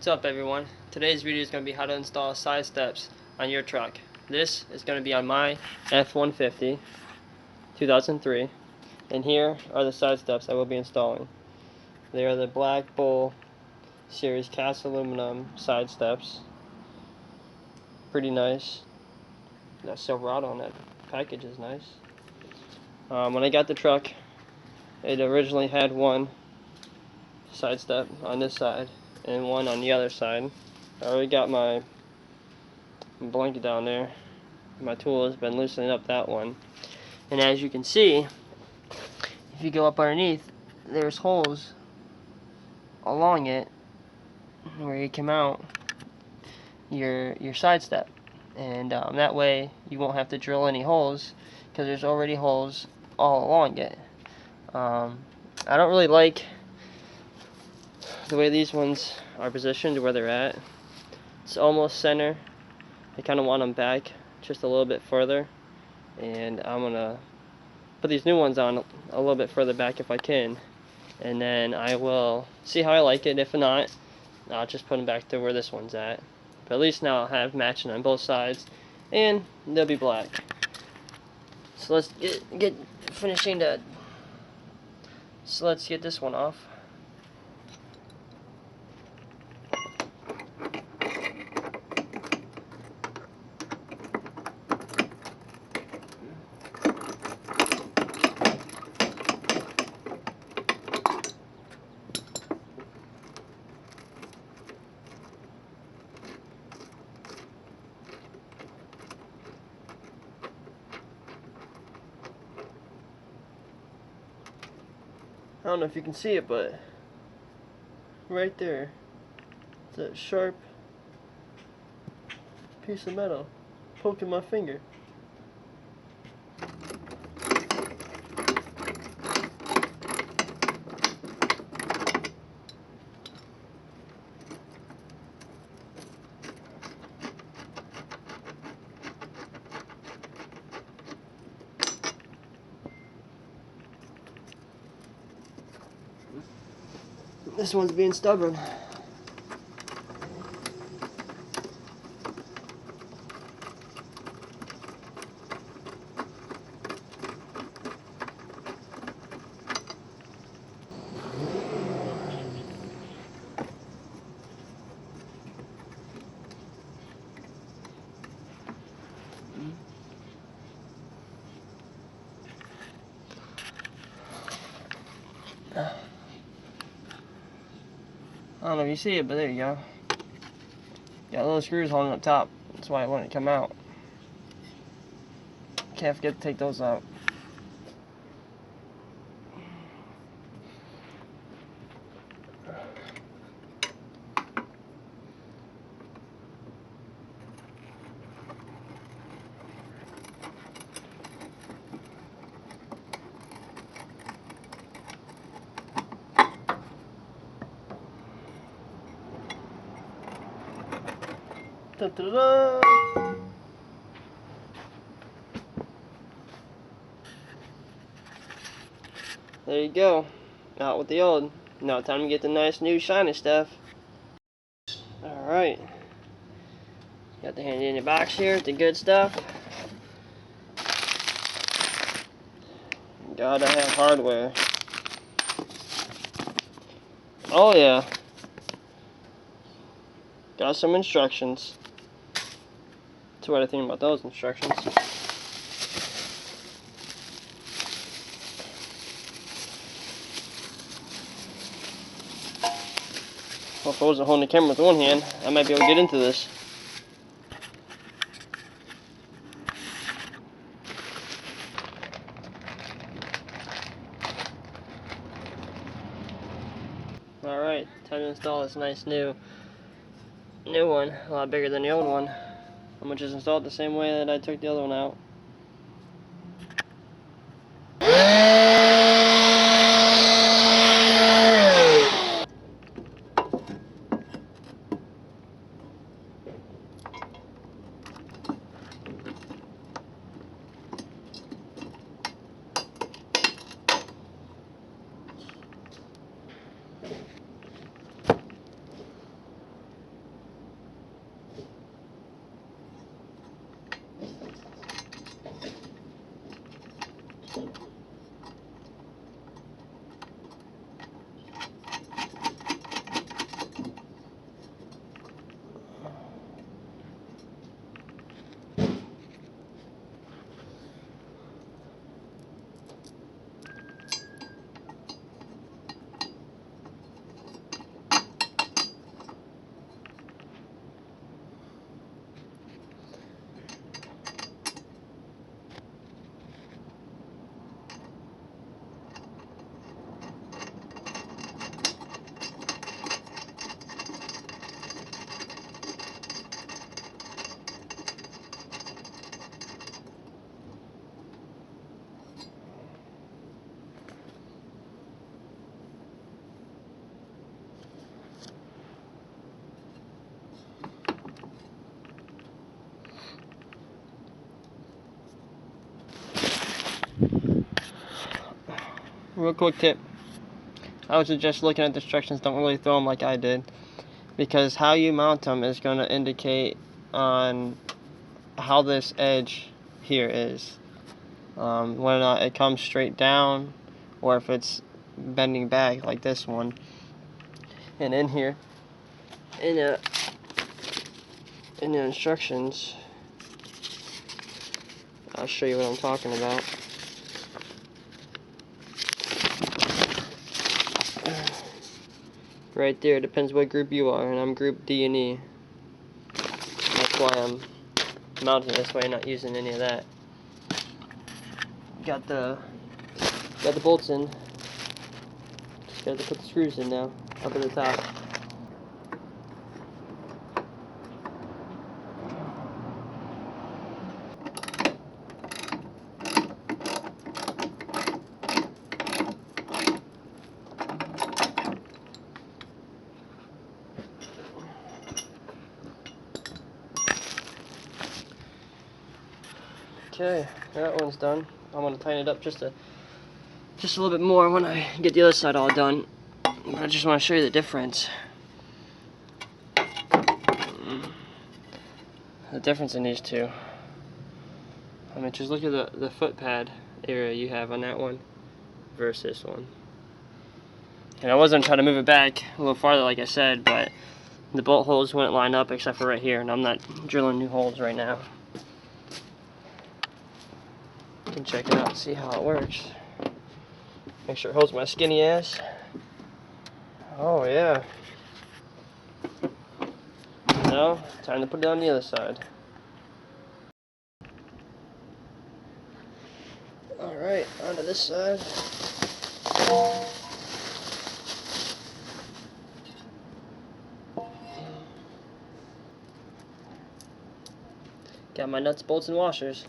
What's up everyone? Today's video is going to be how to install side steps on your truck. This is going to be on my F150 2003, and here are the side steps I will be installing. They are the Black Bull Series cast aluminum side steps. Pretty nice. That Silverado on that package is nice. When I got the truck, it originally had one side step on this side and one on the other side. I already got my blanket down there. My tool has been loosening up that one, and as you can see, if you go up underneath, there's holes along it where you come out your side step, and that way you won't have to drill any holes because there's already holes all along it. I don't really like the way these ones are positioned where they're at. It's almost center. I kind of want them back just a little bit further, and I'm gonna put these new ones on a little bit further back if I can, and then I will see how I like it. If not, I'll just put them back to where this one's at. But at least now I'll have matching on both sides, and they'll be black. So let's get finishing that. So let's get this one off. I don't know if you can see it, but right there, it's a sharp piece of metal poking my finger. This one's being stubborn. I don't know if you see it, but there you go. Got little screws holding up top. That's why it wouldn't come out. Can't forget to take those out. Da-da-da. There you go. Out with the old. Now time to get the nice new shiny stuff. Alright. Got the handy in the box here, the good stuff. Gotta have hardware. Oh yeah. Got some instructions. That's what I think about those instructions. Well, if I wasn't holding the camera with one hand, I might be able to get into this. Alright, time to install this nice new one. A lot bigger than the old one. I'm gonna just install it the same way that I took the other one out. real quick tip. I would suggest looking at the instructions. Don't really throw them like I did, because how you mount them is going to indicate on how this edge here is. Whether or not it comes straight down or if it's bending back like this one. And in here, in the instructions, I'll show you what I'm talking about. Right there, depends what group you are, and I'm group D and E. That's why I'm mounting it this way, not using any of that. Got the bolts in. Just got to put the screws in now, up at the top. Okay, that one's done. I'm gonna tighten it up just a little bit more when I get the other side all done. But I just want to show you the difference. The difference in these two. I mean, just look at the foot pad area you have on that one versus this one. And I wasn't trying to move it back a little farther, like I said, but the bolt holes wouldn't line up except for right here, and I'm not drilling new holes right now. You can check it out and see how it works. Make sure it holds my skinny ass. Oh yeah. Now, time to put it on the other side. Alright, onto this side. Got my nuts, bolts, and washers.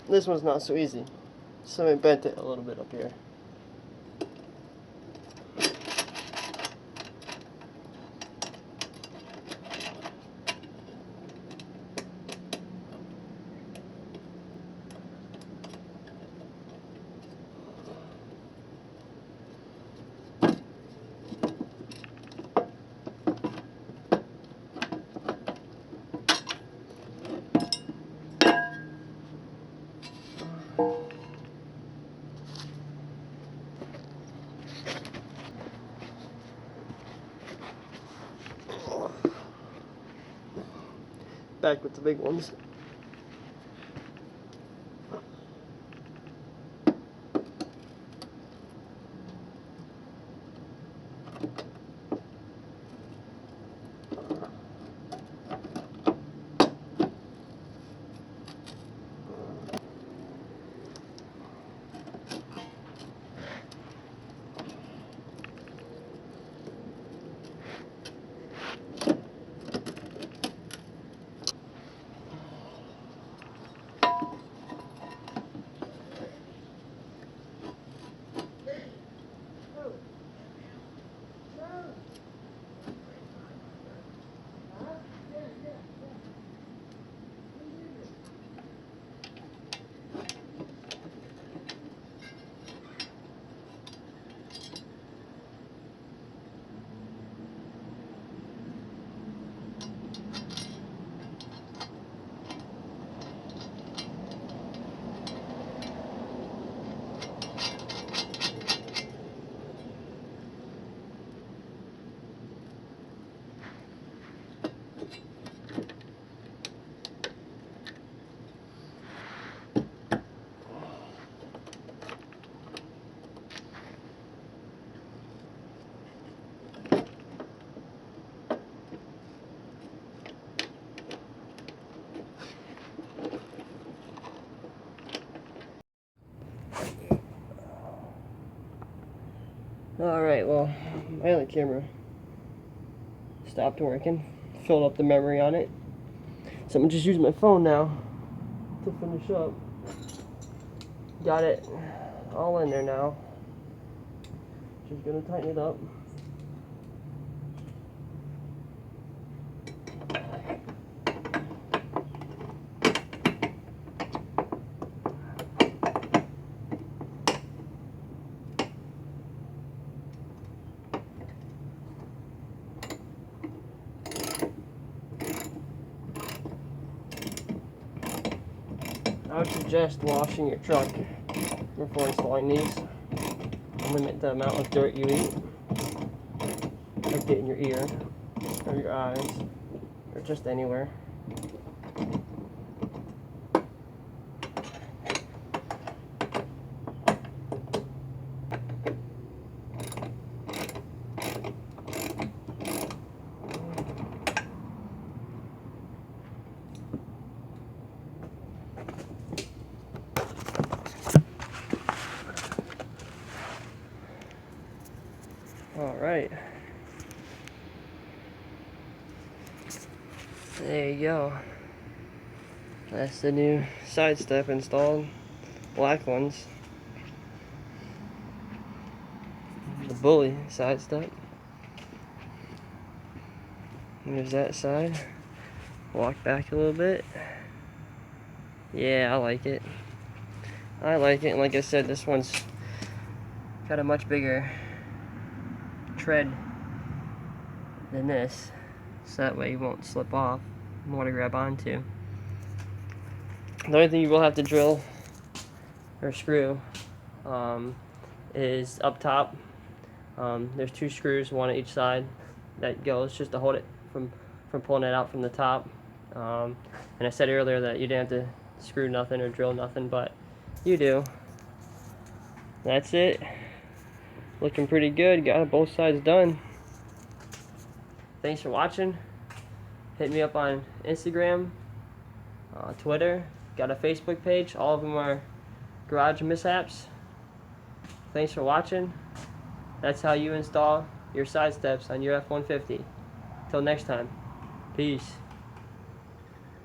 This one's not so easy. Somebody bent it a little bit up here. Back with the big ones. Alright, well, my other camera stopped working. Filled up the memory on it. So I'm gonna just use my phone now to finish up. Got it all in there now. Just gonna tighten it up. I would suggest washing your truck before installing these. Limit the amount of dirt you eat, like get in your ear, or your eyes, or just anywhere. Alright. There you go. That's the new side step installed. Black ones. The bully side step. There's that side. Walk back a little bit. Yeah, I like it. I like it, and like I said, this one's got a much bigger tread than this, so that way you won't slip off. More to grab onto. The only thing you will have to drill or screw is up top. There's 2 screws, one on each side, that goes just to hold it from pulling it out from the top. And I said earlier that you didn't have to screw nothing or drill nothing, but you do. That's it. Looking pretty good. Got both sides done. Thanks for watching. Hit me up on Instagram, Twitter. Got a Facebook page. All of them are garage mishaps. Thanks for watching. That's how you install your side steps on your F-150. Till next time. Peace.